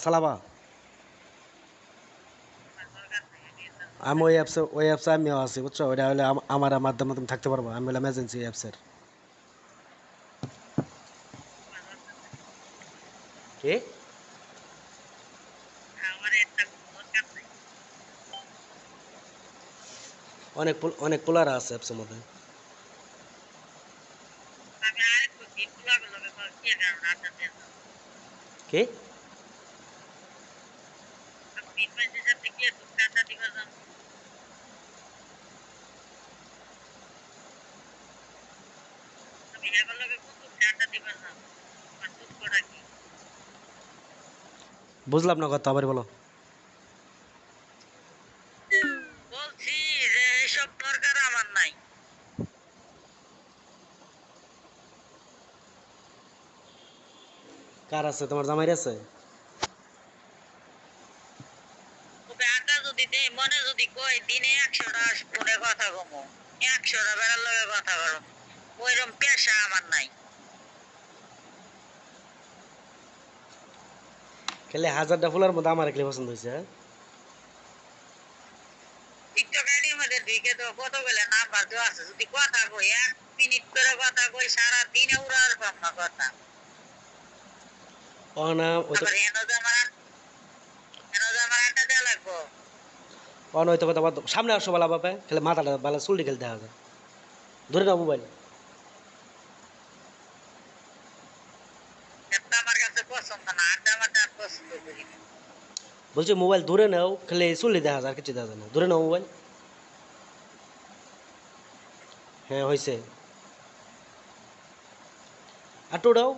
চালাবা আমি ওই অ্যাপসে আমিও আছি বুঝছো ওইটা হলে আমার মাধ্যমে তুমি থাকতে পারবো আমি হলাম এজেন্সি অ্যাপসের কি অনেক পোলারা আছে অ্যাপসের মধ্যে কি বুঝলাম না কথা আবার বলো বলছি যে এইসব দরকার আমার নাই। কার আছে তোমার জামাইর আছে ওকে আটা যদি দেই মনে যদি কই দিনে 100টা ফোনে কথা কমো 100টা বেড়ার লগে কথা বলো ওইরকম পেশা আমার নাই। খেলে 1000টা ফুলার মধ্যে আমার একলি পছন্দ হয়েছে হ্যাঁ টিকটক আইডির মধ্যে ঢুকে তো কতগুলো নাম্বার দেওয়া আছে যদি কথা কই 1 মিনিট করে কথা কই সারা দিনে উড়ার পাম না কথা। ও না ওই তো আবার এনো যে আমার আটা দেওয়া লাগবো। ও না ওই তো কথা বাদ দাও। সামনে আসো বালা বাপে খেলে মাথাটা বালা চুলটি খেলতে হবে ধরে নাও মোবাইল এটা আমার কাছে পছন্দ না আটা মাটা পছন্দ করি না। বলছি মোবাইল ধরে নাও খেলে চুলটি দেখা যায় আর কিছু দেখা যায় না ধরে নাও মোবাইল হ্যাঁ হয়েছে আর উঠাও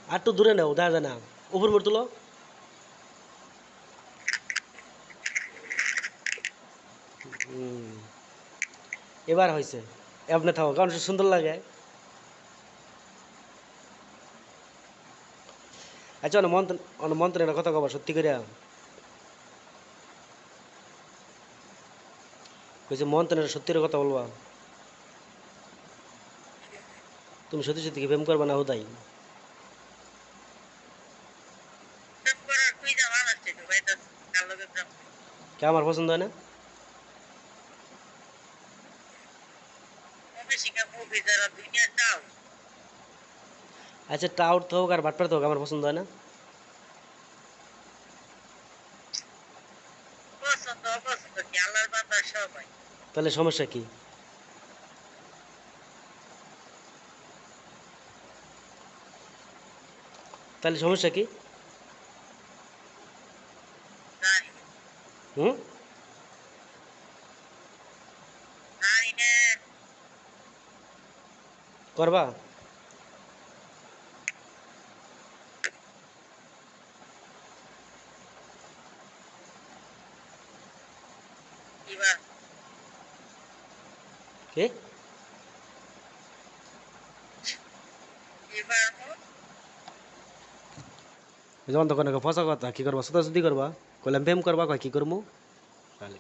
আর একটু দূরে নাও দেখা যায় না উপর উপর তুলো এবার হয়েছে এমনি থাকো কারণ সুন্দর লাগে আচ্ছা মন্ত্রের কথা কবার সত্যি করে কইছে মন্ত্রের সত্যির কথা বলবা তুমি সত্যি সত্যি কি প্রেম করবা না হুদাই প্রেম করার তুই যা মানুষ ছিল ভাই তো কার লগে প্রেম কে আমার পছন্দ হয় না মুভি শিখা মুভি যারা দুনিয়া চাও আচ্ছা টাউট হোক আর বাটপার হোক আমার পছন্দ হয় না পছন্দ অপছন্দ কি আল্লাহর বান্দা সবাই। তাহলে সমস্যা কি তাহলে সমস্যা কি জানি হুম জানি না করবা এবার কে এবার যেমন তখন ফসা কথা কি করবা সুতা সুতি করবা কইলাম প্রেম করবা কয় কি করবো তাহলে